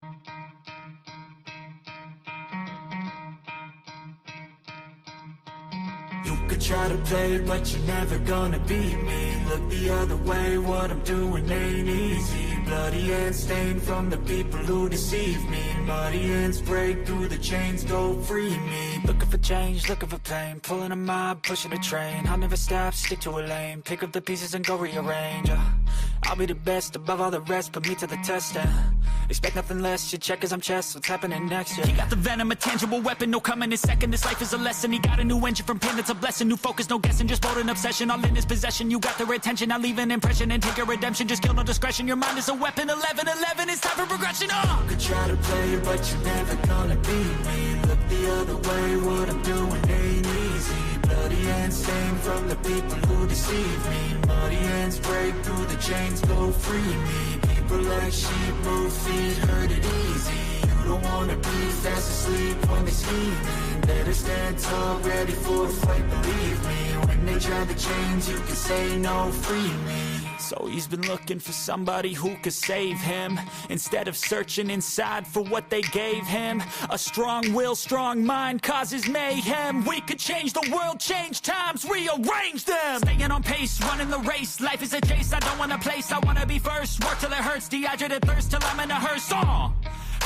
You could try to play, but you're never gonna beat me. Look the other way, what I'm doing ain't easy. Bloody hands stained from the people who deceive me. Muddy hands break through the chains, go free me. Looking for change, looking for pain. Pulling a mob, pushing a train. I'll never stop, stick to a lane. Pick up the pieces and go rearrange. I'll be the best above all the rest, put me to the test and expect nothing less, your check as I'm chess, what's happening next, yeah. He got the venom, a tangible weapon, no coming in second. This life is a lesson, he got a new engine from pain, that's a blessing. New focus, no guessing, just bold and obsession. All in his possession, you got their attention. I'll leave an impression and take your redemption. Just kill, no discretion, your mind is a weapon. 11-11, it's time for progression, You could try to play, but you're never gonna beat me. Look the other way, what I'm doing ain't easy. Bloody hands stained from the people who deceive me. Muddy hands break through the chains, go free me. People like sheep move feet, hurt it easy. You don't wanna be fast asleep when they scheming. Better stand tall, ready for a fight, believe me. When they try the chains, you can say no, free me. So he's been looking for somebody who could save him, instead of searching inside for what they gave him. A strong will, strong mind causes mayhem. We could change the world, change times, rearrange them. Staying on pace, running the race. Life is a chase, I don't want a place, I wanna be first. Work till it hurts, dehydrated thirst till I'm in a hearse.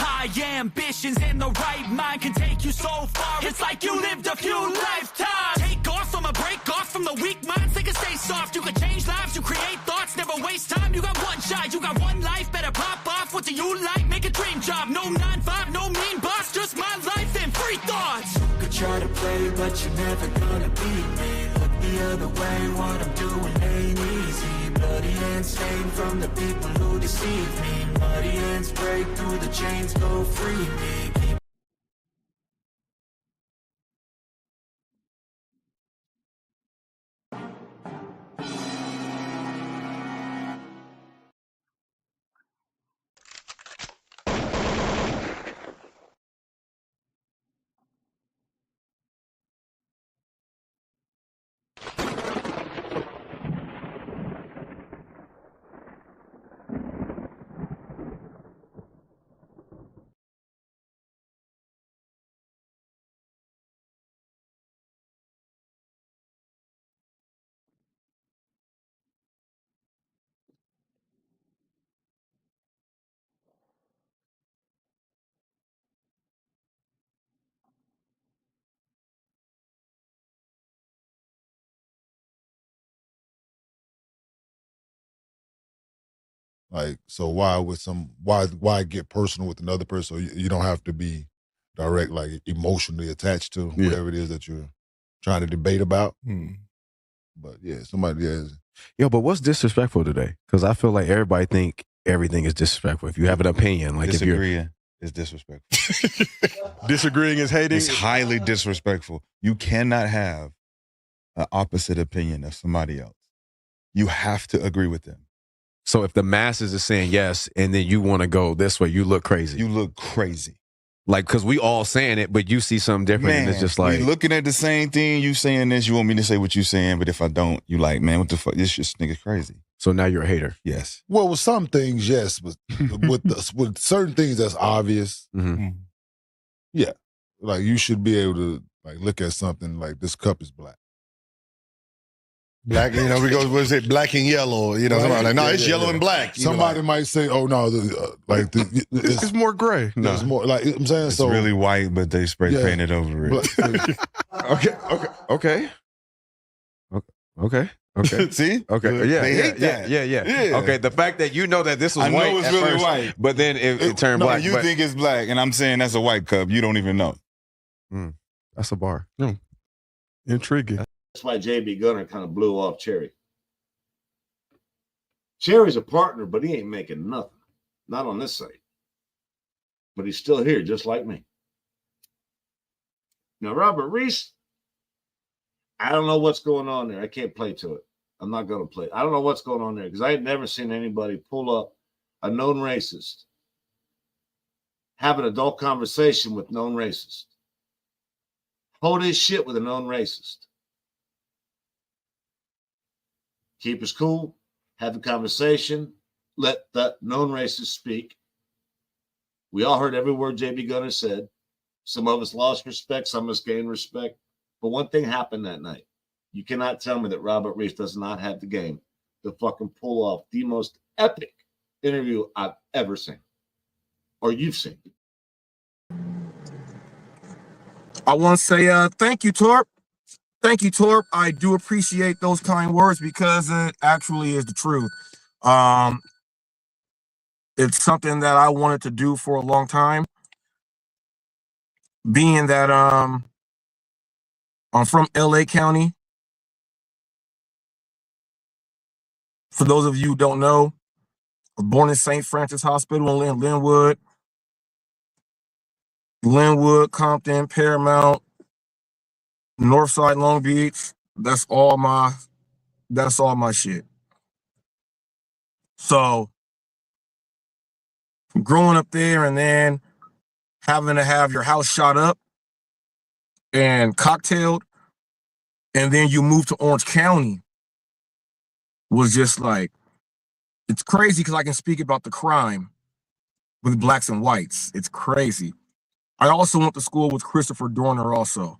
High ambitions and the right mind can take you so far. It's like you lived a few lifetimes. Take off from a break off from the weak minds. They can stay soft. You can change lives. You create thoughts. Never waste time. You got one shot. You got one life. Better pop off. What do you like? Make a dream job. No 9-5. No mean boss. Just my life and free thoughts. You could try to play, but you're never gonna beat me. Look the other way. What I'm doing ain't easy. Bloody hands stained from the people who deceive me. Muddy hands break through the chains, go free me. Like, so why get personal with another person? So you don't have to be direct, like emotionally attached to whatever it is that you're trying to debate about. But yeah, somebody is. Yo, but what's disrespectful today? Because I feel like everybody think everything is disrespectful. If you have an opinion, like disagreeing is disrespectful. Disagreeing is hating. It's highly disrespectful. You cannot have an opposite opinion of somebody else. You have to agree with them. So if the masses are saying yes, and then you want to go this way, you look crazy. You look crazy. Like, because we all saying it, but you see something different, and it's just like... we looking at the same thing, you saying this, you want me to say what you saying, but if I don't, you like, man, what the fuck, this nigga's crazy. So now you're a hater? Yes. Well, with some things, yes, but with certain things that's obvious, yeah. Like, you should be able to like look at something like, this cup is black. Black, because was it black and yellow? Somebody like, no, it's yellow and black. Somebody might say, oh no, it's more gray. No, it's more like, I'm saying, it's so really white, but they spray painted over it. Okay. See? Okay. Yeah. They hate that. Yeah. Okay. The fact that you know that this was white, it's really first, white, but then it turned black. You think it's black, and I'm saying that's a white cup. You don't even know. That's a bar. Intriguing. That's why J.B. Gunner kind of blew off Cherry. Cherry's a partner, but he ain't making nothing. Not on this site. But he's still here, just like me. Now, Robert Reese, I don't know what's going on there. I can't play to it. I'm not going to play. I don't know what's going on there because I had never seen anybody pull up a known racist, have an adult conversation with known racist, hold his shit with a known racist. Keep us cool, have a conversation, let that known racist speak, We all heard every word JB Gunner said. Some of us lost respect, some of us gained respect. But one thing happened that night. You cannot tell me that Robert Reese does not have the game to fucking pull off the most epic interview I've ever seen, or you've seen. I want to say thank you, Torp. Thank you, Torp. I do appreciate those kind words because it actually is the truth. It's something that I wanted to do for a long time. Being that I'm from LA County. For those of you who don't know, I was born in St. Francis Hospital in Linwood, Compton, Paramount, Northside, Long Beach. That's all my shit. So growing up there and then having to have your house shot up and cocktailed, and then you move to Orange County was just like, it's crazy because I can speak about the crime with blacks and whites. It's crazy. I also went to school with Christopher Dorner also.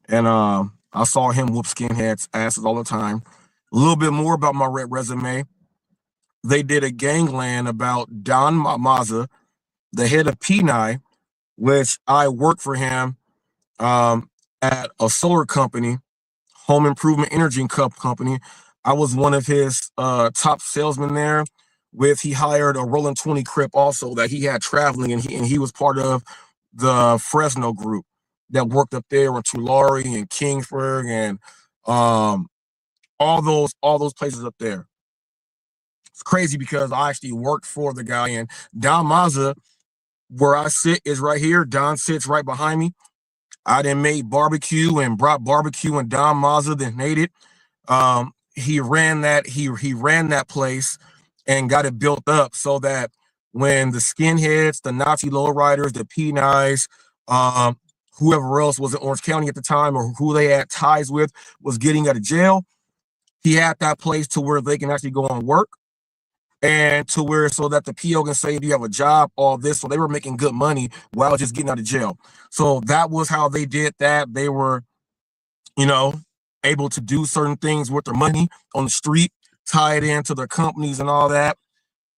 And I saw him whoop skinheads' asses all the time. A little bit more about my resume. They did a gangland about Don Maza, the head of P9, which I worked for him at a solar company, home improvement energy company. I was one of his top salesmen there. He hired a Rolling 20 Crip also that he had traveling, and he was part of the Fresno group that worked up there in Tulare and Kingsburg and all those places up there. It's crazy because I actually worked for the guy, and Don Maza, where I sit is right here. Don sits right behind me. I then made barbecue and brought barbecue, and Don Maza then ate it. He ran that place and got it built up so that when the skinheads, the Nazi lowriders, the P9s, whoever else was in Orange County at the time or who they had ties with was getting out of jail, he had that place to where they can actually go on work and to where so that the PO can say, do you have a job, all this. So they were making good money while just getting out of jail. So that was how they did that. They were, able to do certain things with their money on the street, tie it into their companies and all that.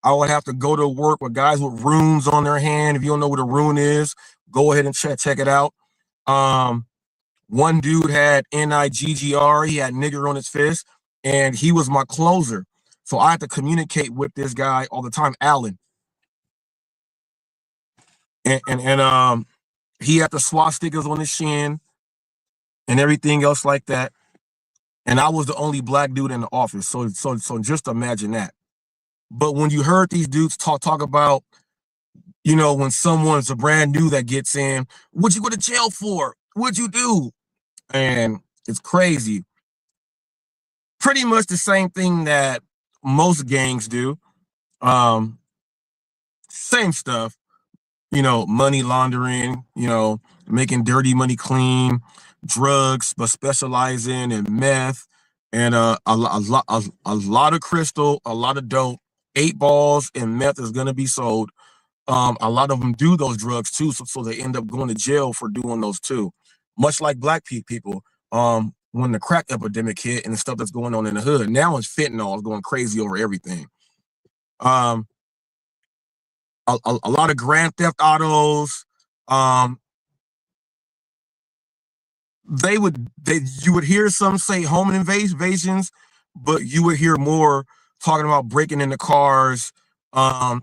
I would have to go to work with guys with runes on their hand. If you don't know what a rune is, go ahead and check it out. One dude had NIGGR, he had nigger on his fist, and he was my closer. So I had to communicate with this guy all the time, Alan. And he had the swastikas on his shin and everything else like that. And I was the only black dude in the office. So just imagine that. But when you heard these dudes talk about, when someone's a brand new that gets in, what'd you go to jail for? What'd you do? And it's crazy. Pretty much the same thing that most gangs do. Same stuff, money laundering, making dirty money clean, drugs, but specializing in meth and a lot of crystal, a lot of dope, 8 balls and meth is going to be sold. A lot of them do those drugs too, so they end up going to jail for doing those too. Much like black people, when the crack epidemic hit and the stuff that's going on in the hood, now it's fentanyl is going crazy over everything. A lot of grand theft autos. You would hear some say home invasions, but you would hear more talking about breaking into cars,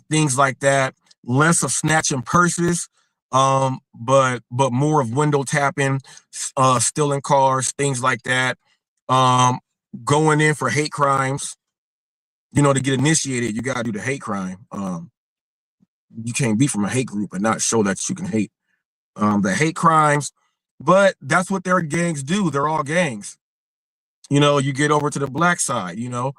things like that. Less of snatching purses, but more of window tapping, stealing cars, things like that. Going in for hate crimes. To get initiated, you gotta do the hate crime. You can't be from a hate group and not show that you can hate. The hate crimes, but that's what their gangs do. They're all gangs. You get over to the black side, you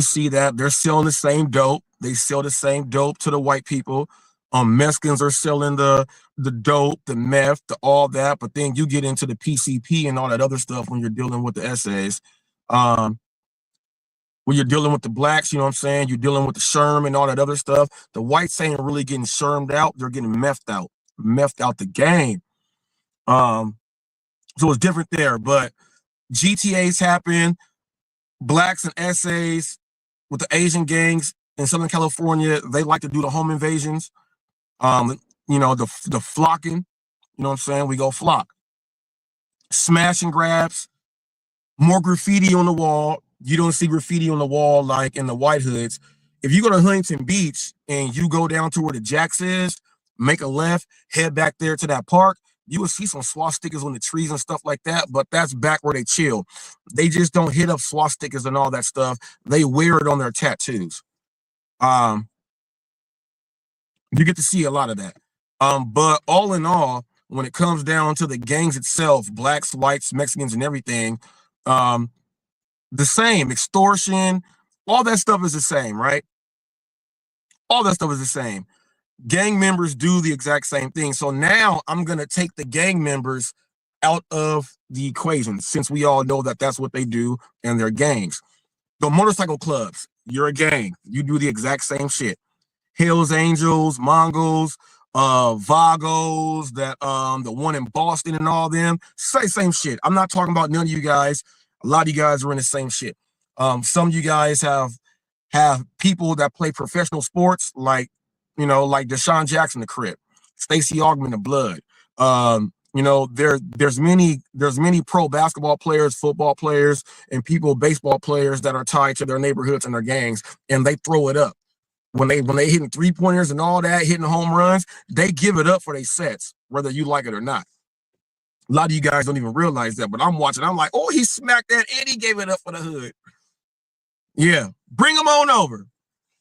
see that they're selling the same dope. They sell the same dope to the white people. Mexicans are selling the dope, the meth, all that. But then you get into the PCP and all that other stuff when you're dealing with the essays. When you're dealing with the blacks, you know what I'm saying? You're dealing with the sherm and all that other stuff. The whites ain't really getting shermed out. They're getting methed out the game. So it's different there. But GTAs happen, blacks and essays with the Asian gangs in Southern California. They like to do the home invasions. You know, the flocking. You know what I'm saying? We go flock. Smash and grabs. More graffiti on the wall. You don't see graffiti on the wall like in the White Hoods. If you go to Huntington Beach and you go down to where the Jacks is, make a left, head back there to that park, you will see some swastikas on the trees and stuff like that, but that's back where they chill. They just don't hit up swastikas and all that stuff. They wear it on their tattoos. You get to see a lot of that. But all in all, when it comes down to the gangs itself, blacks, whites, Mexicans, and everything, the same. Extortion, all that stuff is the same, right? All that stuff is the same. Gang members do the exact same thing. So now I'm going to take the gang members out of the equation, since we all know that that's what they do and they're gangs. The motorcycle clubs, you're a gang. You do the exact same shit. Hells Angels, Mongols, Vagos, that the one in Boston and all them, same shit. I'm not talking about none of you guys. A lot of you guys are in the same shit. Some of you guys have people that play professional sports, like, you know, like Deshaun Jackson, the Crip, Stacey Augman, the Blood. You know, there's many pro basketball players, football players, and people, baseball players that are tied to their neighborhoods and their gangs, and they throw it up. When they hitting 3-pointers and all that, hitting home runs, they give it up for their sets, whether you like it or not. A lot of you guys don't even realize that, but I'm watching. I'm like, oh, he smacked that and he gave it up for the hood. Yeah, bring them on over.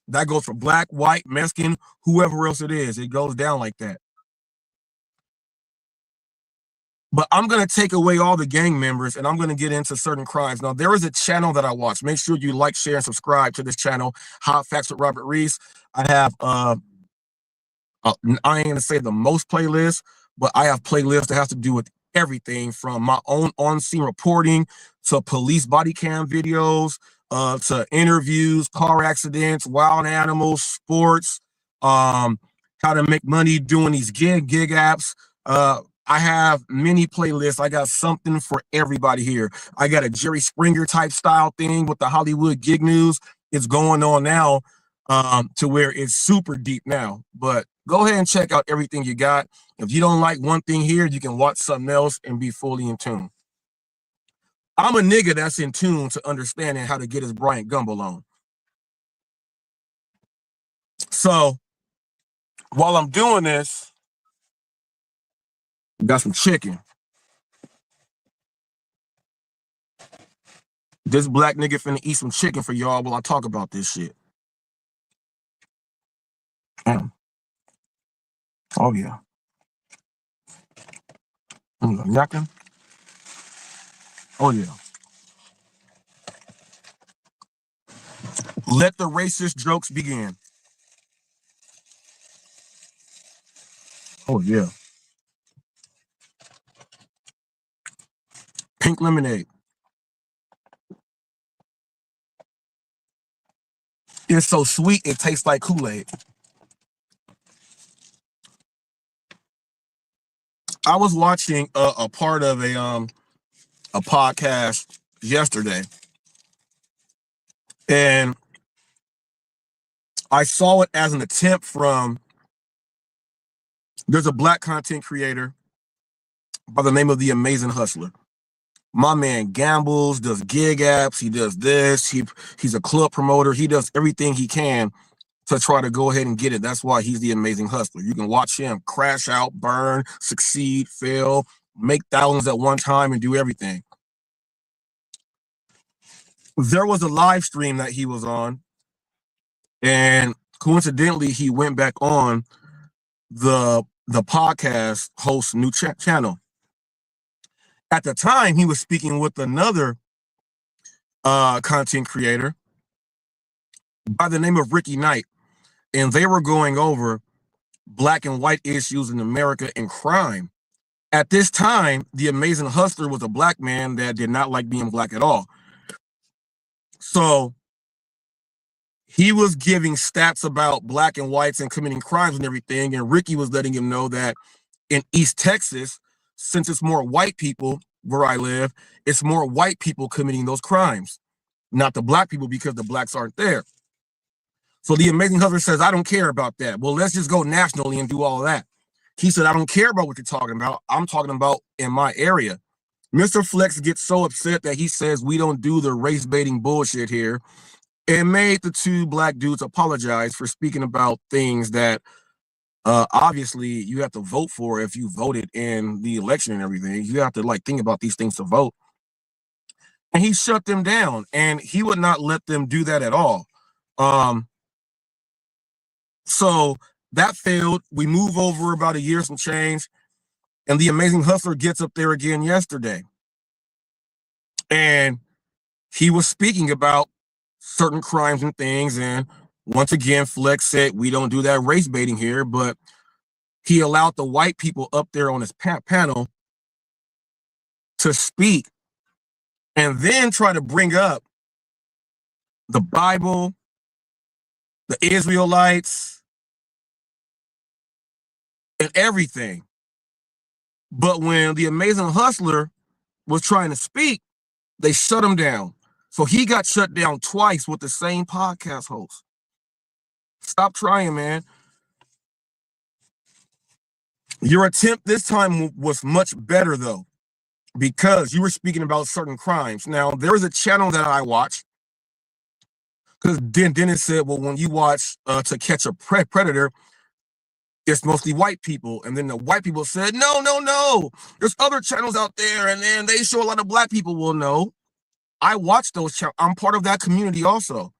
That goes for black, white, Mexican, whoever else it is. It goes down like that. But I'm going to take away all the gang members and I'm going to get into certain crimes. Now, there is a channel that I watch. Make sure you like, share, and subscribe to this channel, Hot Facts with Robert Reese. I have, I ain't going to say the most playlists, but I have playlists that have to do with everything from my own on-scene reporting to police body cam videos, to interviews, car accidents, wild animals, sports, how to make money doing these gig apps. I have many playlists. I got something for everybody here. I got a Jerry Springer type style thing with the Hollywood gig news. It's going on now, to where it's super deep now. But go ahead and check out everything you got. If you don't like one thing here, you can watch something else and be fully in tune. I'm a nigga that's in tune to understanding how to get his Bryant Gumbel on. So while I'm doing this, got some chicken. This black nigga finna eat some chicken for y'all while I talk about this shit. Oh yeah. Knocking. Oh yeah. Let the racist jokes begin. Oh yeah. Pink lemonade. It's so sweet, it tastes like Kool-Aid. I was watching a part of a podcast yesterday, and I saw it as an attempt from, there's a black content creator by the name of The Amazing Hustler. My man gambles, does gig apps, he does this, he's a club promoter, he does everything he can to try to go ahead and get it. That's why he's The Amazing Hustler. You can watch him crash out, burn, succeed, fail, make thousands at one time, and do everything. There was a live stream that he was on, and coincidentally, he went back on the podcast host's new channel. At the time, he was speaking with another content creator by the name of Ricky Knight, and they were going over black and white issues in America and crime. At this time, The Amazing Hustler was a black man that did not like being black at all. So he was giving stats about black and whites and committing crimes and everything. And Ricky was letting him know that in East Texas, since it's more white people where I live, it's more white people committing those crimes, not the black people, because the blacks aren't there. So the amazing husband says, I don't care about that. Well, let's just go nationally and do all of that. He said, I don't care about what you're talking about. I'm talking about in my area. Mr. Flex gets so upset that he says we don't do the race baiting bullshit here, and made the two black dudes apologize for speaking about things that obviously you have to vote for if you voted in the election and everything. You have to like think about these things to vote. And he shut them down, and he would not let them do that at all. So that failed. We move over about a year, some change, and the amazing hustler gets up there again yesterday. And he was speaking about certain crimes and things. And once again, Flex said, we don't do that race baiting here, but he allowed the white people up there on his panel to speak and then try to bring up the Bible, the Israelites, and everything. But when the amazing hustler was trying to speak, they shut him down. So he got shut down twice with the same podcast host. Stop trying, man. Your attempt this time was much better, though, because you were speaking about certain crimes. Now, there is a channel that I watch, because Dennis said, well, when you watch To Catch a Predator, it's mostly white people. And then the white people said, no. There's other channels out there, and then they show a lot of black people. Well, no. I watch those channels. I'm part of that community also.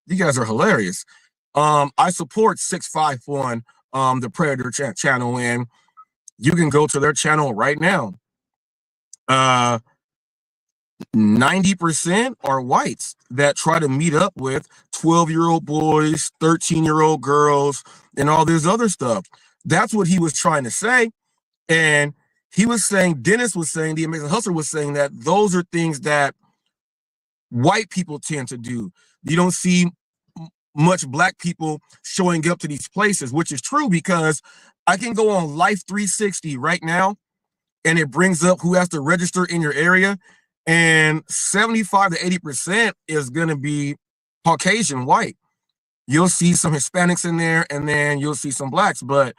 You guys are hilarious. I support 651, the Predator channel, and you can go to their channel right now. 90% are whites that try to meet up with 12-year-old boys, 13-year-old girls, and all this other stuff. That's what he was trying to say. And he was saying, Dennis was saying, the amazing hustler was saying that those are things that white people tend to do. You don't see much black people showing up to these places, which is true, because I can go on Life 360 right now and it brings up who has to register in your area, and 75 to 80% is going to be Caucasian white. You'll see some Hispanics in there, and then you'll see some blacks, but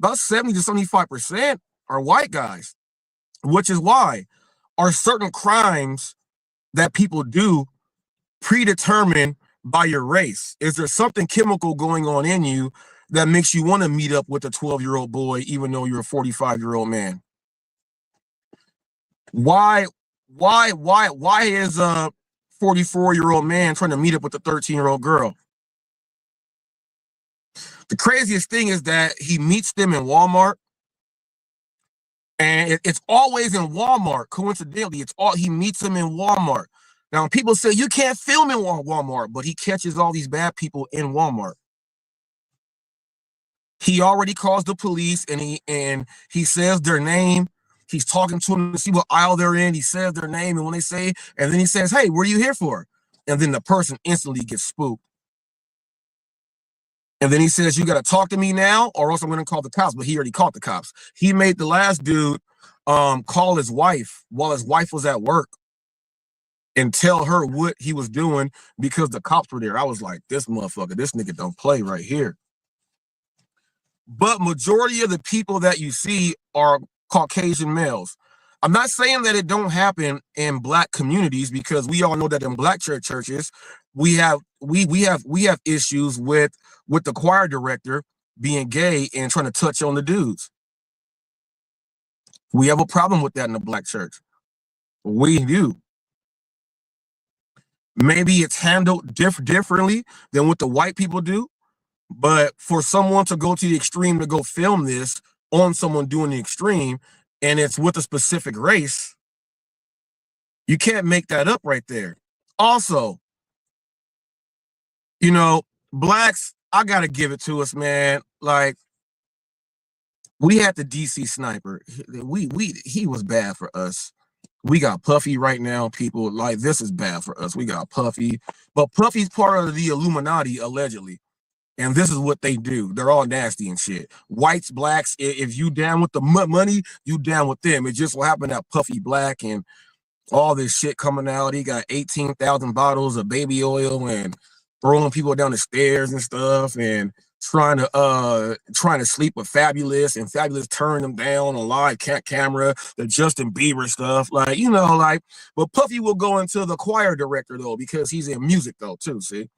about 70 to 75% are white guys, which is why are certain crimes that people do predetermined by your race? Is there something chemical going on in you that makes you want to meet up with a 12-year-old boy, even though you're a 45-year-old man? Why is a 44-year-old man trying to meet up with a 13-year-old girl? The craziest thing is that he meets them in Walmart, and it's always in Walmart. Coincidentally, he meets them in Walmart. Now, people say you can't film in Walmart, but he catches all these bad people in Walmart. He already calls the police, and he says their name. He's talking to them to see what aisle they're in. He says their name, and when they say, and then he says, hey, what are you here for? And then the person instantly gets spooked. And then he says, you got to talk to me now, or else I'm going to call the cops. But he already called the cops. He made the last dude call his wife while his wife was at work and tell her what he was doing because the cops were there. I was like, this motherfucker, this nigga don't play right here. But majority of the people that you see are Caucasian males. I'm not saying that it don't happen in black communities, because we all know that in black churches, we have issues with the choir director being gay and trying to touch on the dudes. We have a problem with that in the black church. We do. Maybe it's handled differently than what the white people do, but for someone to go to the extreme to go film this on someone doing the extreme, and it's with a specific race, you can't make that up right there. Also, you know, blacks, I gotta give it to us, man. Like, we had the DC sniper. He was bad for us. We got Puffy right now, people. Like, this is bad for us. We got Puffy. But Puffy's part of the Illuminati, allegedly. And this is what they do. They're all nasty and shit. Whites, blacks, if you down with the money, you down with them. It just so happened that Puffy black and all this shit coming out. He got 18,000 bottles of baby oil and throwing people down the stairs and stuff and trying to sleep with Fabulous, and Fabulous turned him down on live camera, the Justin Bieber stuff. Like, you know, like, but Puffy will go into the choir director though, because he's in music though too, see?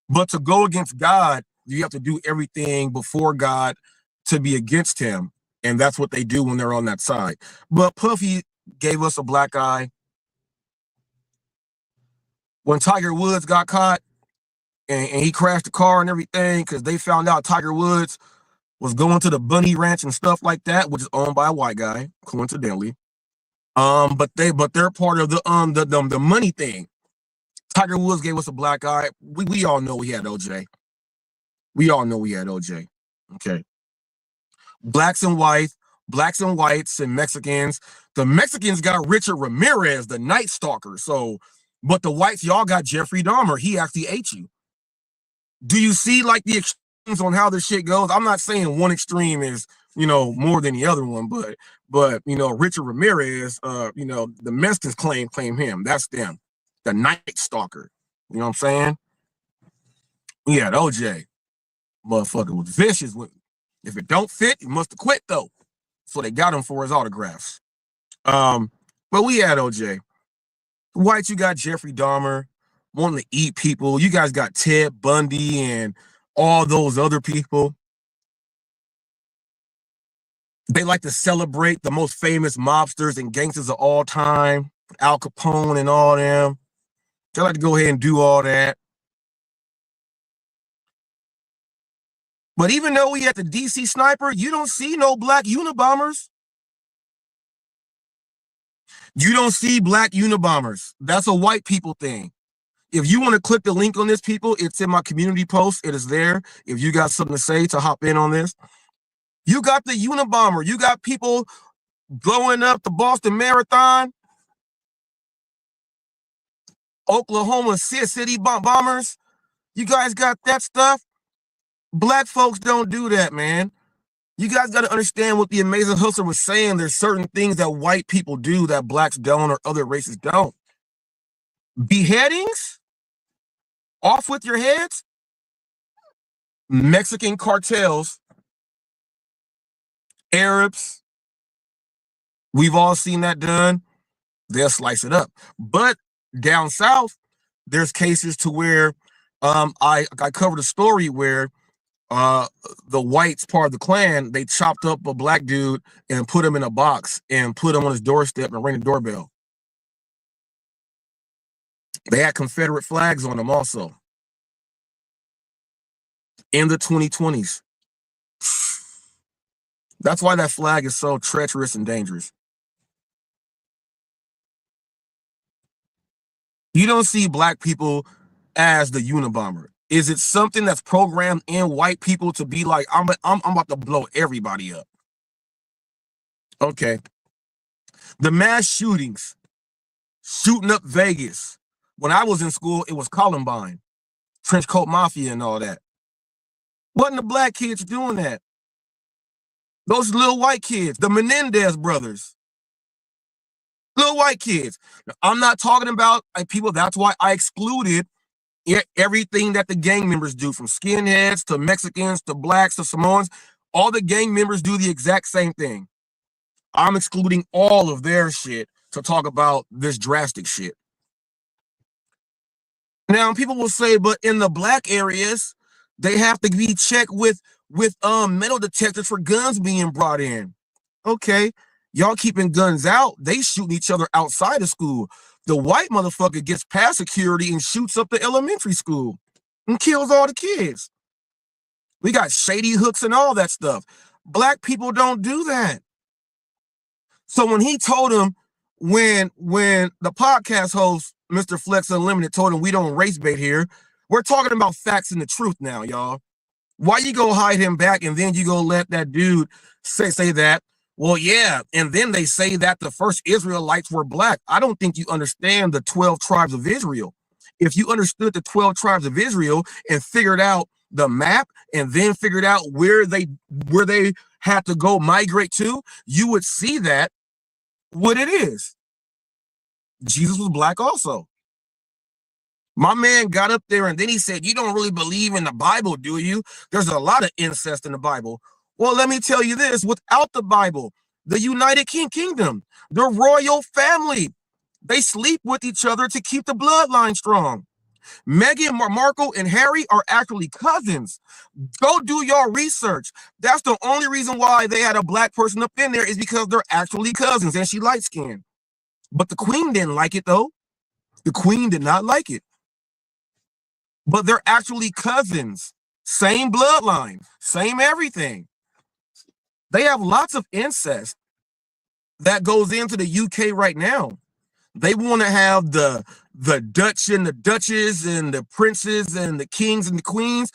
But to go against God, you have to do everything before God to be against him. And that's what they do when they're on that side. But Puffy gave us a black eye. When Tiger Woods got caught and he crashed the car and everything, because they found out Tiger Woods was going to the Bunny Ranch and stuff like that, which is owned by a white guy, coincidentally. But they're part of the money thing. Tiger Woods gave us a black eye. We all know we had OJ. We all know we had OJ. Okay. Blacks and whites and Mexicans. The Mexicans got Richard Ramirez, the Night Stalker. So, but the whites, y'all got Jeffrey Dahmer. He actually ate you. Do you see like the extremes on how this shit goes? I'm not saying one extreme is, you know, more than the other one, but you know, Richard Ramirez, you know, the Mexicans claim him. That's them. The Night Stalker. You know what I'm saying? We had OJ. Motherfucker was vicious with. If it don't fit, he must have quit though. So they got him for his autographs. But we had OJ. White, you got Jeffrey Dahmer wanting to eat people. You guys got Ted Bundy and all those other people. They like to celebrate the most famous mobsters and gangsters of all time, Al Capone and all them. They like to go ahead and do all that. But even though we had the DC sniper, you don't see no black Unabombers. You don't see black Unabombers. That's a white people thing. If you want to click the link on this, people, it's in my community post. It is there. If you got something to say to hop in on this. You got the Unabomber. You got people blowing up the Boston Marathon, Oklahoma City bombers. You guys got that stuff. Black folks don't do that, man. You guys got to understand what the Amazing Hustler was saying. There's certain things that white people do that blacks don't or other races don't. Beheadings? Off with your heads? Mexican cartels, Arabs, we've all seen that done. They'll slice it up. But down south, there's cases to where I covered a story where the whites, part of the Klan, they chopped up a black dude and put him in a box and put him on his doorstep and rang the doorbell. They had Confederate flags on them also. In the 2020s. That's why that flag is so treacherous and dangerous. You don't see black people as the Unabomber. Is it something that's programmed in white people to be like, I'm about to blow everybody up? Okay. The mass shootings, shooting up Vegas. When I was in school, it was Columbine, Trench Coat Mafia and all that. Wasn't the black kids doing that? Those little white kids, the Menendez brothers. Little white kids. Now, I'm not talking about people. That's why I excluded everything that the gang members do, from skinheads to Mexicans to blacks to Samoans. All the gang members do the exact same thing. I'm excluding all of their shit to talk about this drastic shit. Now, people will say, but in the black areas, they have to be checked with metal detectors for guns being brought in. Okay, y'all keeping guns out. They shooting each other outside of school. The white motherfucker gets past security and shoots up the elementary school and kills all the kids. We got shady hooks and all that stuff. Black people don't do that. So when he told him, when the podcast host, Mr. Flex Unlimited, told him we don't race bait here, we're talking about facts and the truth now, y'all. Why you go hide him back and then you go let that dude say that Well, yeah, and then they say that the first Israelites were black. I don't think you understand the 12 tribes of Israel. If you understood the 12 tribes of Israel and figured out the map and then figured out where they had to go migrate to, you would see that what it is. Jesus was black also. My man got up there and then he said, you don't really believe in the Bible, do you? There's a lot of incest in the Bible. Well, let me tell you this, without the Bible, the United Kingdom, the royal family, they sleep with each other to keep the bloodline strong. Meghan Markle and Harry are actually cousins. Go do your research. That's the only reason why they had a black person up in there is because they're actually cousins and she light-skinned. But the queen didn't like it though. The queen did not like it. But they're actually cousins. Same bloodline, same everything. They have lots of incest that goes into the UK right now. They want to have the Dutch and the Duchess and the princes and the kings and the queens.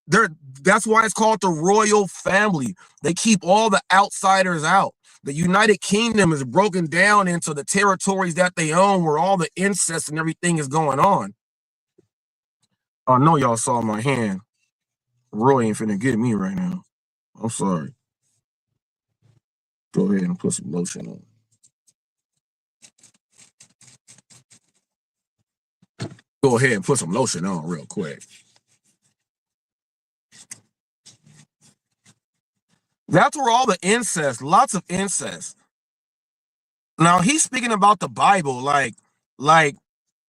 That's why it's called the royal family. They keep all the outsiders out. The United Kingdom is broken down into the territories that they own where all the incest and everything is going on. I know y'all saw my hand. Roy ain't finna get me right now. I'm sorry. Go ahead and put some lotion on. Go ahead and put some lotion on real quick. That's where all the incest, lots of incest. Now he's speaking about the Bible, like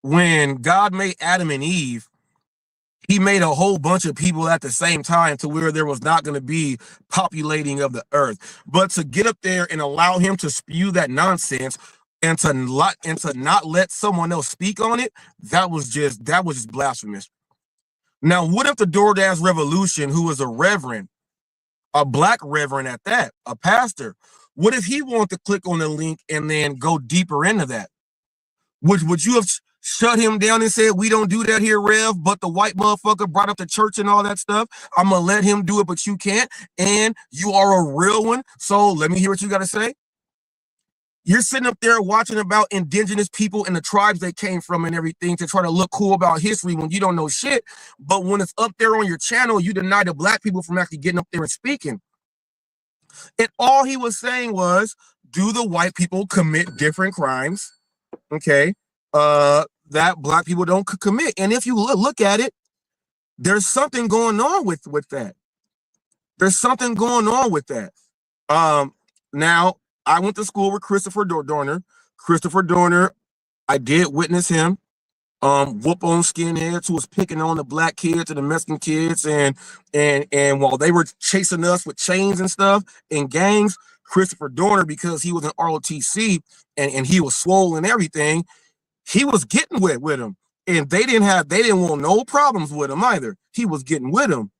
when God made Adam and Eve, he made a whole bunch of people at the same time to where there was not going to be populating of the earth. But to get up there and allow him to spew that nonsense and to not let someone else speak on it, that was just blasphemous. Now, what if the DoorDash revolution, who is a reverend, a black reverend at that, a pastor, what if he wanted to click on the link and then go deeper into that? Would you have shut him down and said, we don't do that here, Rev, but the white motherfucker brought up the church and all that stuff? I'm going to let him do it, but you can't. And you are a real one. So let me hear what you got to say. You're sitting up there watching about indigenous people and the tribes they came from and everything to try to look cool about history when you don't know shit. But when it's up there on your channel, you deny the black people from actually getting up there and speaking. And all he was saying was, do the white people commit different crimes? Okay. That black people don't commit. And if you look at it, there's something going on with that. There's something going on with that. Now, I went to school with Christopher Dorner. Christopher Dorner, I did witness him whoop on skinheads who was picking on the black kids and the Mexican kids, and while they were chasing us with chains and stuff in gangs, Christopher Dorner, because he was an ROTC and he was swole and everything, he was getting with him, and they didn't want no problems with him either. He was getting with him.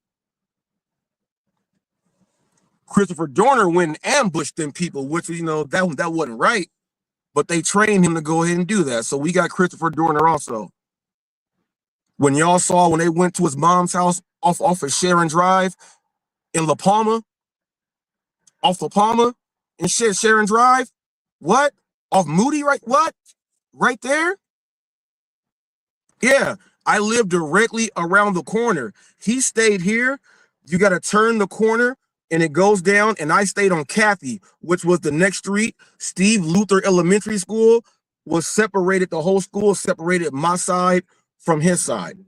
Christopher Dorner went and ambushed them people, which, you know, that wasn't right, but they trained him to go ahead and do that. So we got Christopher Dorner also. When y'all saw when they went to his mom's house off of Sharon Drive in La Palma, off La Palma and Sharon Drive, what? Off Moody, right? What? Right there? Yeah, I live directly around the corner. He stayed here. You got to turn the corner and it goes down, and I stayed on Cathy, which was the next street. Steve Luther Elementary School was separated, the whole school separated my side from his side.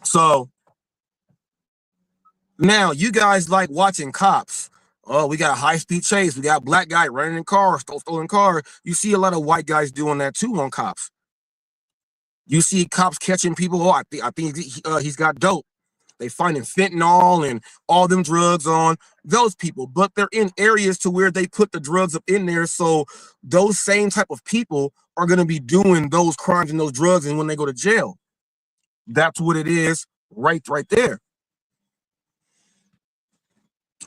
So now you guys like watching cops. Oh, we got a high-speed chase. We got a black guy running in cars, stolen car. You see a lot of white guys doing that too on cops. You see cops catching people. Oh, I think he's got dope. They finding fentanyl and all them drugs on those people, but they're in areas to where they put the drugs up in there. So those same type of people are going to be doing those crimes and those drugs. And when they go to jail, that's what it is right there.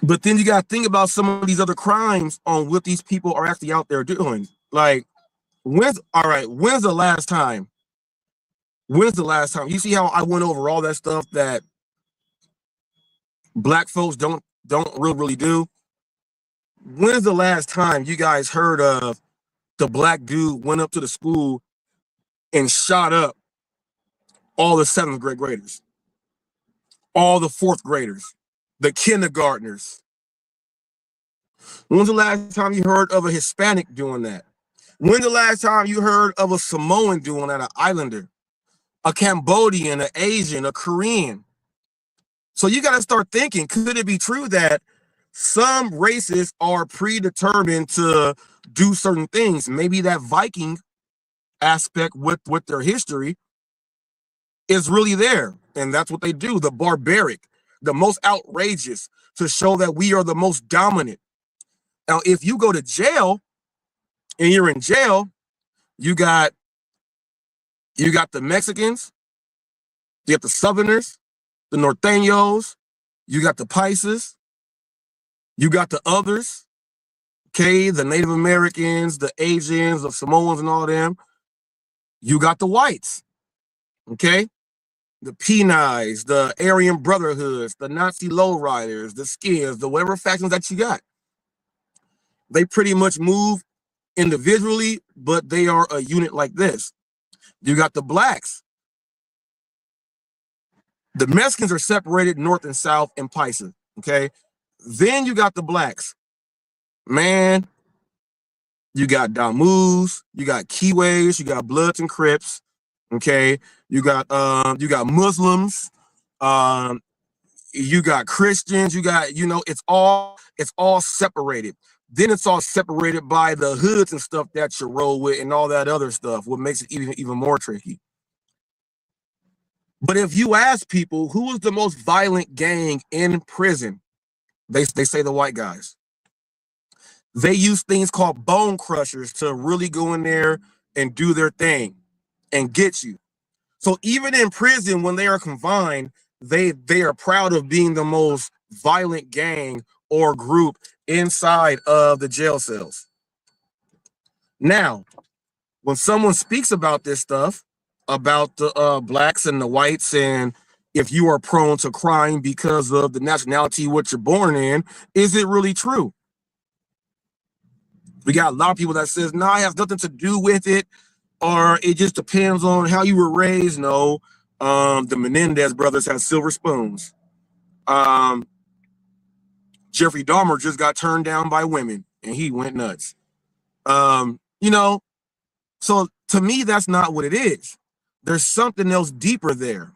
But then you got to think about some of these other crimes on what these people are actually out there doing. Like, when's the last time? When's the last time? You see how I went over all that stuff that black folks don't really do. When's the last time you guys heard of the black dude went up to the school and shot up all the 7th grade graders, all the 4th graders, the kindergartners? When's the last time you heard of a Hispanic doing that? When's the last time you heard of a Samoan doing that, an Islander, a Cambodian, an Asian, a Korean? So you got to start thinking, could it be true that some races are predetermined to do certain things? Maybe that Viking aspect with their history is really there. And that's what they do, the barbaric, the most outrageous, to show that we are the most dominant. Now, if you go to jail and you're in jail, you got the Mexicans, you got the Southerners, the Norteños, you got the Paisas, you got the others, okay, the Native Americans, the Asians, the Samoans and all them. You got the whites, okay, the Penies, the Aryan Brotherhoods, the Nazi lowriders, the Skids, the whatever factions that you got. They pretty much move individually, but they are a unit like this. You got the blacks. The Mexicans are separated north and south in Paisa, okay? Then you got the blacks. Man, you got Damus, you got Kiwis, you got Bloods and Crips, okay? You got Muslims, you got Christians, you got, it's all separated. Then it's all separated by the hoods and stuff that you roll with and all that other stuff, what makes it even more tricky. But if you ask people who is the most violent gang in prison, they say the white guys. They use things called bone crushers to really go in there and do their thing and get you. So even in prison, when they are confined, they are proud of being the most violent gang or group inside of the jail cells. Now, when someone speaks about this stuff, about the blacks and the whites, and if you are prone to crime because of the nationality what you're born in, is it really true? We got a lot of people that says, no, it has nothing to do with it, or it just depends on how you were raised. No, the Menendez brothers had silver spoons. Jeffrey Dahmer just got turned down by women and he went nuts. So to me, that's not what it is. There's something else deeper there.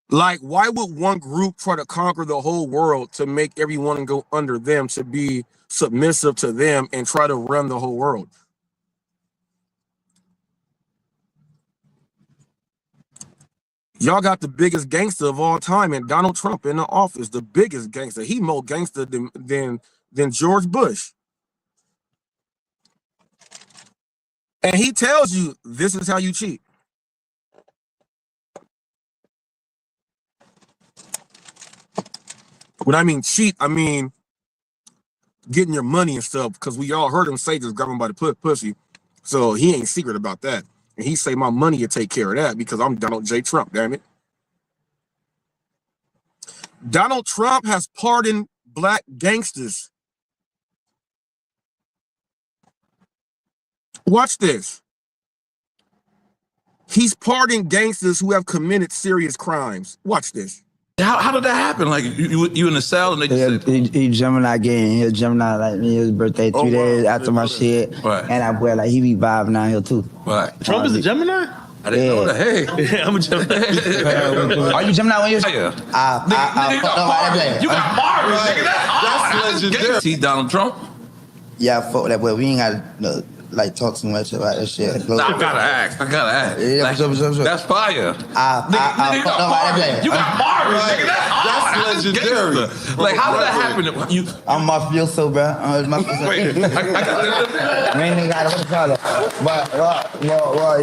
Like, why would one group try to conquer the whole world to make everyone go under them, to be submissive to them and try to run the whole world? Y'all got the biggest gangster of all time, and Donald Trump in the office, the biggest gangster. He more gangster than George Bush. And he tells you, this is how you cheat. When I mean cheat, I mean getting your money and stuff, because we all heard him say just grab him by the pussy. So he ain't secret about that. And he say my money will take care of that because I'm Donald J. Trump, damn it. Donald Trump has pardoned black gangsters. Watch this. He's pardoned gangsters who have committed serious crimes. Watch this. How did that happen? Like you in the cell and they just said, he Gemini gang. He a Gemini like me. His birthday 3 days after my shit. Right. And I boy like he be vibing out here too. Right. Trump is a Gemini? I didn't know that. Hey, I'm a Gemini. Are you Gemini when you're? Yeah. You got Mars, nigga. That's legendary. See Donald Trump? Yeah, I fuck with that boy. We ain't got like talk too much about that shit. Nah, I gotta ask. Yeah, like, sure. That's fire. You got Mars, nigga. That's legendary. Like, how did that happen? I'm mafioso, bro. Wait, I got what you call it. But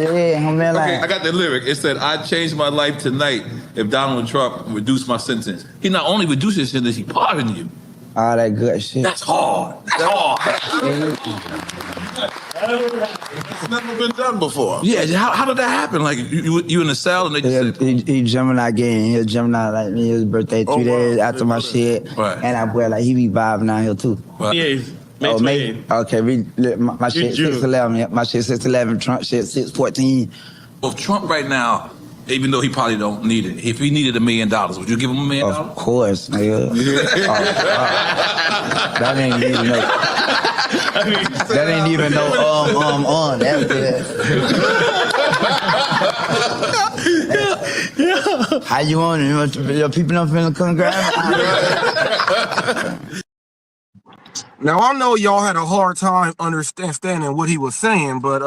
yeah, man. Like, okay, I got the lyric. It said, "I changed my life tonight if Donald Trump reduced my sentence." He not only reduced his sentence, he pardoned you. All that good shit. That's hard. That's hard. It's never been done before. Yeah, how did that happen? Like you in the cell and they just said, He Gemini game. He a Gemini like me. His birthday 2 days after my shit. Right. And I boy like he be vibing out here too. Yeah, Oh, May. Okay, my shit 6'11". My shit 6'11". Trump shit 6'14". well, Trump right now, even though he probably don't need it, if he needed $1 million, would you give him $1 million? Of course, nigga. That ain't even no. That ain't even no on. That's it. How you on it? Your people don't finna come grab me. Now I know y'all had a hard time understanding what he was saying, but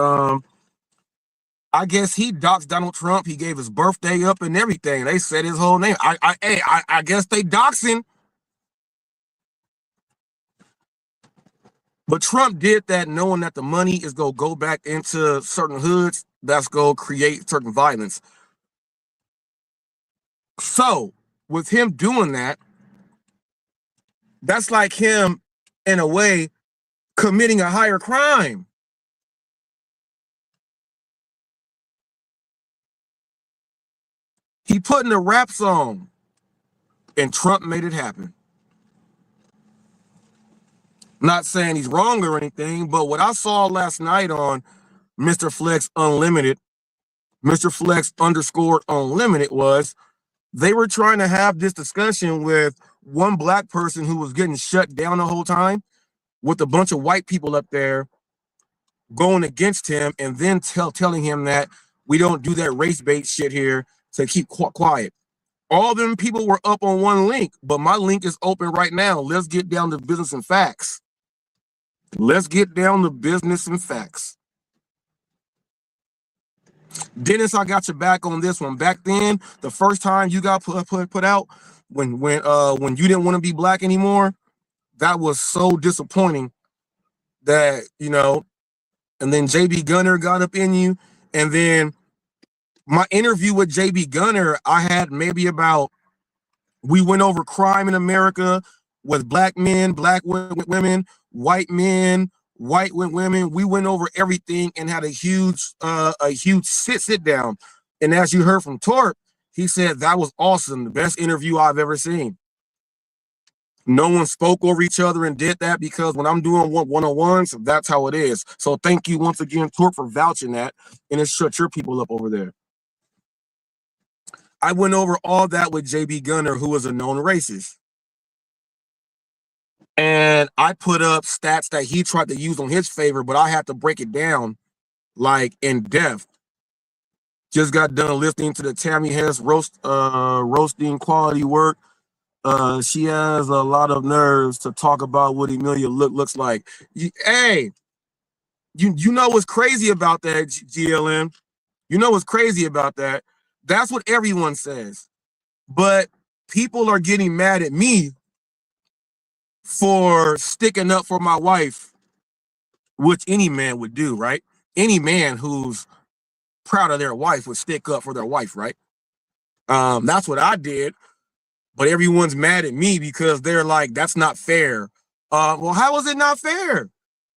I guess he doxed Donald Trump. He gave his birthday up and everything. They said his whole name. I guess they doxing. But Trump did that knowing that the money is going to go back into certain hoods that's going to create certain violence. So with him doing that, that's like him, in a way, committing a higher crime. He put in a rap song, and Trump made it happen. Not saying he's wrong or anything, but what I saw last night on Mr. Flex Unlimited, Mr. Flex _Unlimited, was they were trying to have this discussion with one black person who was getting shut down the whole time, with a bunch of white people up there going against him, and then telling him that we don't do that race bait shit here, to keep quiet. All them people were up on one link, but my link is open right now. Let's get down to business and facts. Let's get down to business and facts. Dennis, I got your back on this one. Back then, the first time you got put out, when you didn't want to be black anymore, that was so disappointing. That, you know, and then JB Gunner got up in you, and then my interview with JB Gunner, I had maybe about, we went over crime in America with black men, black women, white men, white women. We went over everything and had a huge sit down. And as you heard from Torp, he said that was awesome, the best interview I've ever seen. No one spoke over each other and did that, because when I'm doing one-on-ones, that's how it is. So thank you once again, Torp, for vouching that, and it shut your people up over there. I went over all that with JB Gunner, who was a known racist. And I put up stats that he tried to use on his favor, but I had to break it down, like, in depth. Just got done listening to the Tammy Hess roasting quality work. She has a lot of nerves to talk about what Emilia looks like. You know what's crazy about that, GLM? You know what's crazy about that? That's what everyone says. But people are getting mad at me for sticking up for my wife, which any man would do, right? Any man who's proud of their wife would stick up for their wife, right? That's what I did. But everyone's mad at me because they're like, that's not fair. Well, how is it not fair?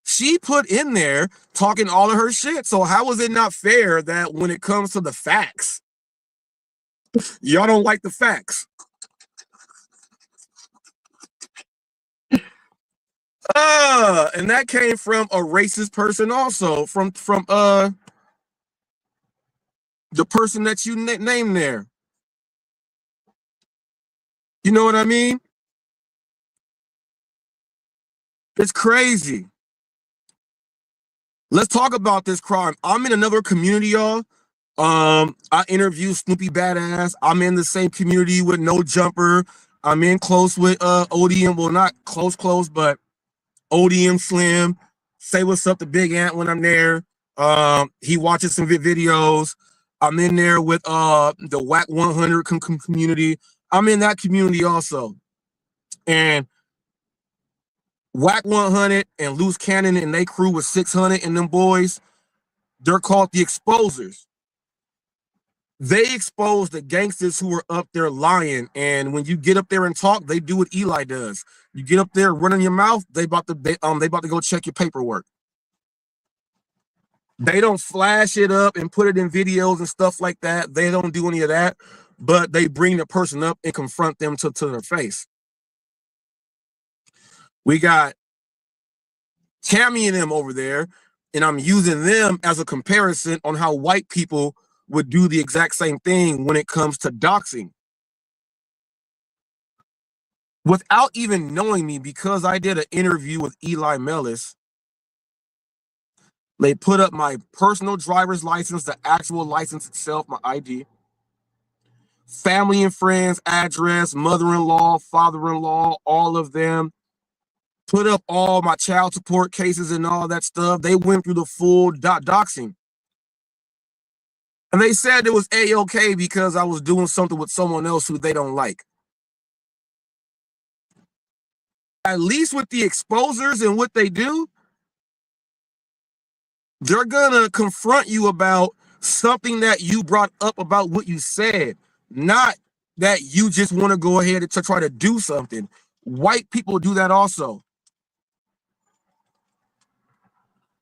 She put in there talking all of her shit. So how is it not fair that when it comes to the facts, y'all don't like the facts? And that came from a racist person also, from the person that you named there. You know what I mean? It's crazy. Let's talk about this crime. I'm in another community, y'all. I interviewed Snoopy Badass. I'm in the same community with No Jumper. I'm in close with ODM. Well, not close, but ODM Slim. Say what's up to Big Ant when I'm there. He watches some videos. I'm in there with the Whack 100 community. I'm in that community also. And Whack 100 and Loose Cannon and they crew with 600 and them boys, they're called the Exposers. They expose the gangsters who are up there lying. And when you get up there and talk, they do what Eli does. You get up there running your mouth, they about to go check your paperwork. They don't flash it up and put it in videos and stuff like that. They don't do any of that, but they bring the person up and confront them to their face. We got Cammy and them over there, and I'm using them as a comparison on how white people would do the exact same thing when it comes to doxing. Without even knowing me, because I did an interview with Eli Mellis, they put up my personal driver's license, the actual license itself, my ID, family and friends, address, mother-in-law, father-in-law, all of them, put up all my child support cases and all that stuff. They went through the full doxing. And they said it was A-okay because I was doing something with someone else who they don't like. At least with the exposers and what they do, they're gonna confront you about something that you brought up about what you said, not that you just want to go ahead and to try to do something. White people do that also.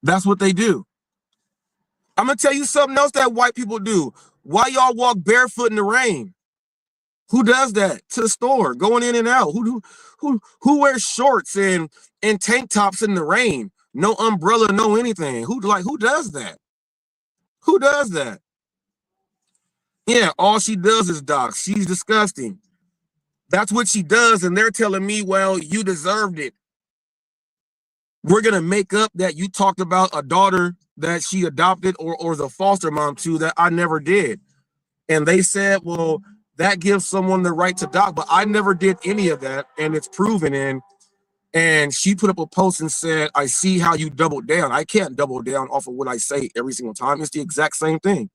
That's what they do. I'm gonna tell you something else that white people do. Why y'all walk barefoot in the rain? Who does that? To the store, going in and out. Who wears shorts and tank tops in the rain? No umbrella, no anything. Who does that? Who does that? Yeah, all she does is dox. She's disgusting. That's what she does, and they're telling me, well, you deserved it. We're gonna make up that you talked about a daughter that she adopted or the foster mom to that I never did. And they said, well, that gives someone the right to dox, but I never did any of that, and it's proven in. And she put up a post and said, I see how you doubled down. I can't double down off of what I say every single time. It's the exact same thing.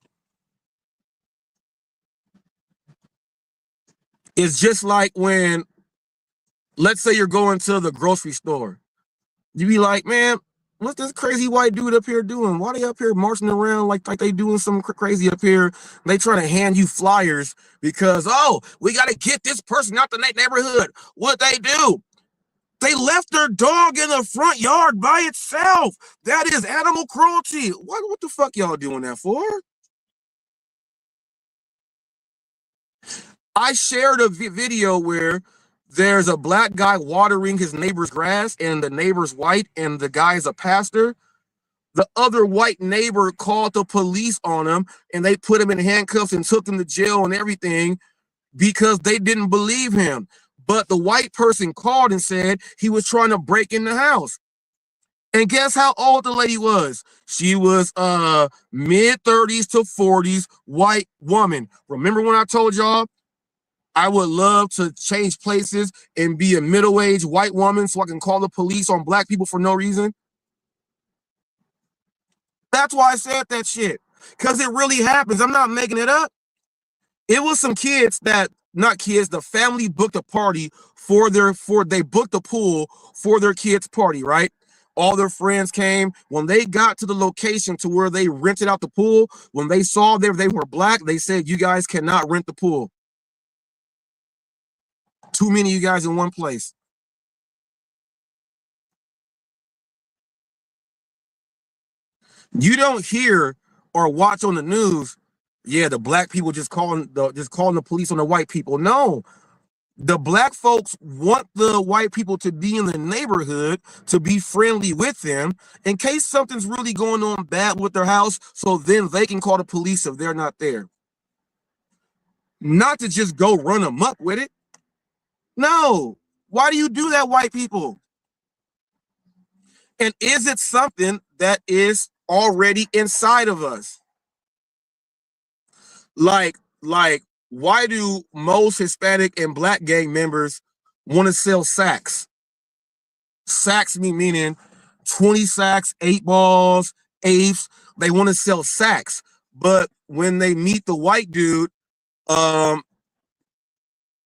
It's just like when, let's say you're going to the grocery store. You be like, man, what's this crazy white dude up here doing? Why they up here marching around like they doing something crazy up here? They trying to hand you flyers because, oh, we got to get this person out the neighborhood. What they do? They left their dog in the front yard by itself. That is animal cruelty. What the fuck y'all doing that for? I shared a video where there's a black guy watering his neighbor's grass, and the neighbor's white, and the guy's a pastor. The other white neighbor called the police on him, and they put him in handcuffs and took him to jail and everything because they didn't believe him. But the white person called and said he was trying to break in the house. And guess how old the lady was? She was mid-30s to 40s, white woman. Remember when I told y'all I would love to change places and be a middle-aged white woman so I can call the police on black people for no reason? That's why I said that shit. Because it really happens. I'm not making it up. It was some kids that, not kids, the family booked a party they booked a pool for their kids' party, right? All their friends came. When they got to the location to where they rented out the pool, when they saw they were black, they said, you guys cannot rent the pool. Too many of you guys in one place. You don't hear or watch on the news, yeah, the black people just calling the police on the white people. No, the black folks want the white people to be in the neighborhood, to be friendly with them in case something's really going on bad with their house, so then they can call the police if they're not there. Not to just go run amok with it. No. Why do you do that, white people? And is it something that is already inside of us? Like, why do most Hispanic and black gang members want to sell sacks? Sacks meaning 20 sacks, 8 balls, eighths. They want to sell sacks. But when they meet the white dude,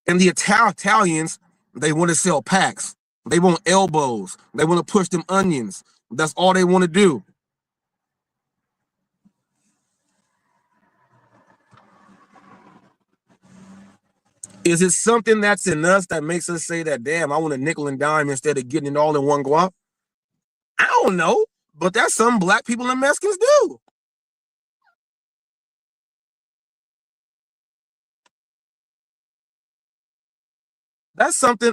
and the Italians, they want to sell packs. They want elbows. They want to push them onions. That's all they want to do. Is it something that's in us that makes us say that, damn, I want a nickel and dime instead of getting it all in one guap? I don't know, but that's something black people and Mexicans do. That's something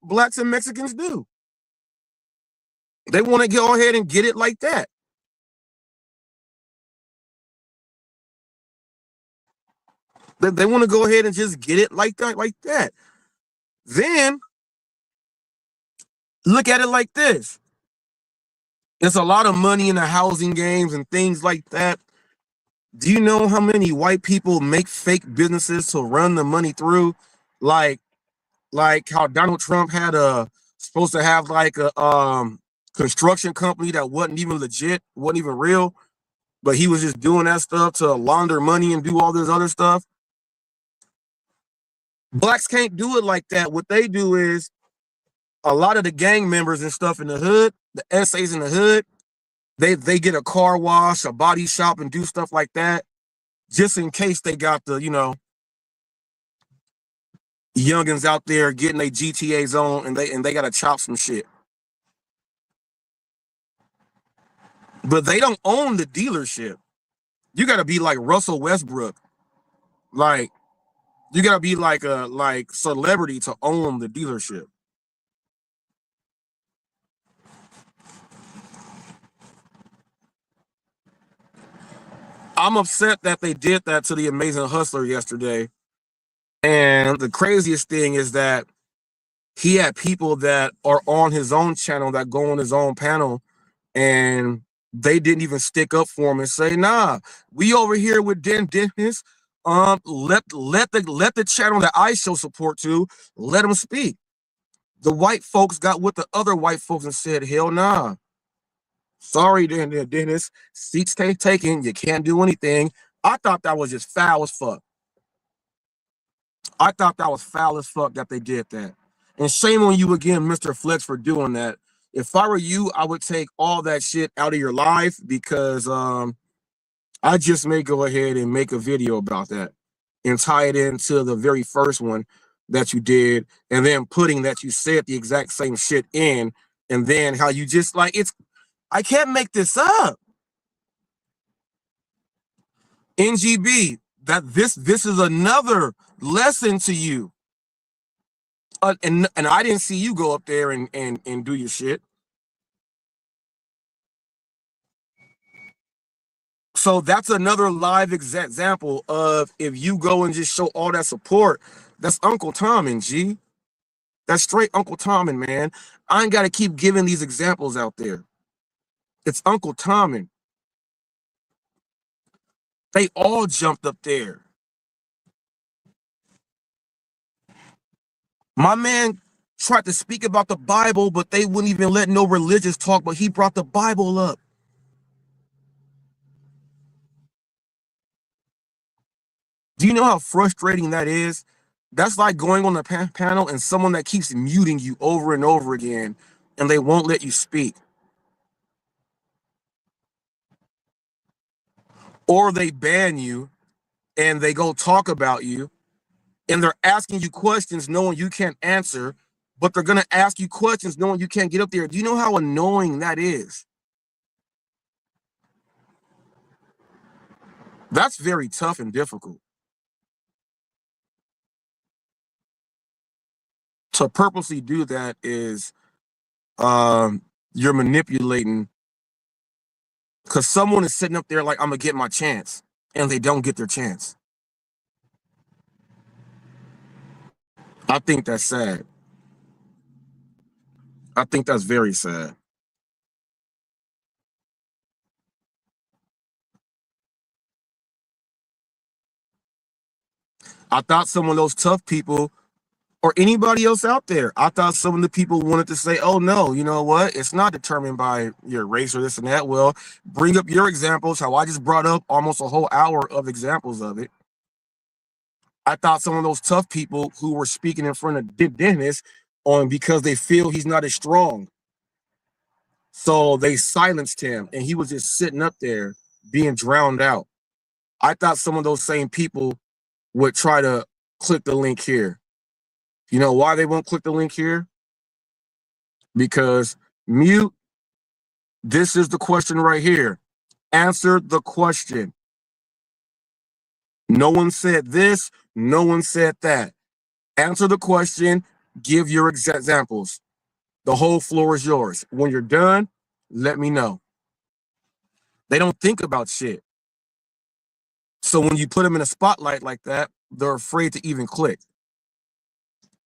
blacks and Mexicans do. They want to go ahead and get it like that. They want to go ahead and just get it like that. Then look at it like this. There's a lot of money in the housing games and things like that. Do you know how many white people make fake businesses to run the money through? Like how Donald Trump had supposed to have like a construction company that wasn't even legit, wasn't even real, but he was just doing that stuff to launder money and do all this other stuff. Blacks can't do it like that. What they do is a lot of the gang members and stuff in the hood, the essays in the hood, they get a car wash, a body shop, and do stuff like that, just in case they got the, youngins out there getting their GTAs on and they gotta chop some shit. But they don't own the dealership. You gotta be like Russell Westbrook. Like, you gotta be like a celebrity to own the dealership. I'm upset that they did that to the Amazing Hustler yesterday. And the craziest thing is that he had people that are on his own channel that go on his own panel, and they didn't even stick up for him and say, nah, we over here with Dennis. Let the channel that I show support to, let them speak. The white folks got with the other white folks and said, hell nah. Sorry, Dennis. Seats taken. You can't do anything. I thought that was just foul as fuck. I thought that was foul as fuck that they did that. And shame on you again, Mr. Flex, for doing that. If I were you, I would take all that shit out of your life, because I just may go ahead and make a video about that and tie it into the very first one that you did, and then putting that you said the exact same shit in, and then how you just like, I can't make this up. NGB, that this is another lesson to you. And I didn't see you go up there and do your shit. So that's another live example of, if you go and just show all that support, that's Uncle Tommen, G. That's straight Uncle Tommen, man. I ain't got to keep giving these examples out there. It's Uncle Tommen. They all jumped up there. My man tried to speak about the Bible, but they wouldn't even let no religious talk, but he brought the Bible up. Do you know how frustrating that is? That's like going on the panel and someone that keeps muting you over and over again, and they won't let you speak. Or they ban you and they go talk about you, and they're asking you questions knowing you can't answer, but they're going to ask you questions knowing you can't get up there. Do you know how annoying that is? That's very tough and difficult. To purposely do that is you're manipulating, because someone is sitting up there like, I'm gonna get my chance, and they don't get their chance. I think that's sad. I think that's very sad. I thought some of those tough people, or anybody else out there, I thought some of the people wanted to say, oh no, you know what? It's not determined by your race or this and that. Well, bring up your examples, how I just brought up almost a whole hour of examples of it. I thought some of those tough people who were speaking in front of Dennis because they feel he's not as strong. So they silenced him, and he was just sitting up there being drowned out. I thought some of those same people would try to click the link here. You know why they won't click the link here? Because mute, this is the question right here. Answer the question. No one said this, no one said that. Answer the question, give your examples. The whole floor is yours. When you're done, let me know. They don't think about shit. So when you put them in a spotlight like that, they're afraid to even click.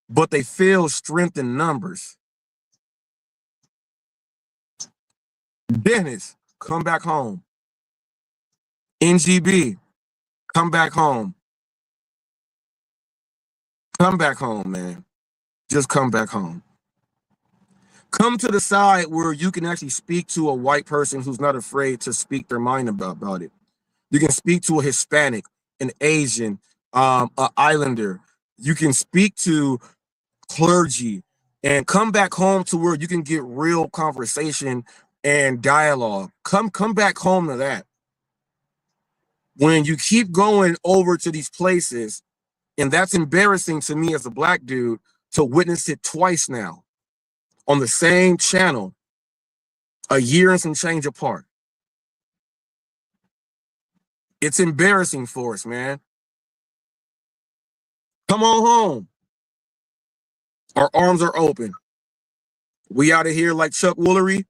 But they feel strength in numbers. Dennis, come back home. NGB, come back home. Come back home, man. Just come back home. Come to the side where you can actually speak to a white person who's not afraid to speak their mind about it. You can speak to a Hispanic, an Asian, an Islander. You can speak to clergy and come back home to where you can get real conversation and dialogue. Come back home to that. When you keep going over to these places, and that's embarrassing to me as a black dude to witness it twice now on the same channel, a year and some change apart. It's embarrassing for us, man. Come on home. Our arms are open. We out of here like Chuck Woolery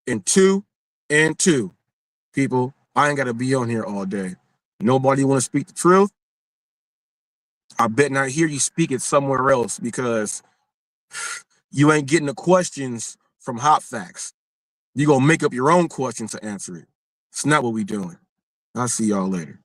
in 2 and 2. People, I ain't got to be on here all day. Nobody want to speak the truth? I bet not hear you speak it somewhere else because you ain't getting the questions from HotFacts. You gonna make up your own questions to answer it. It's not what we doing. I'll see y'all later.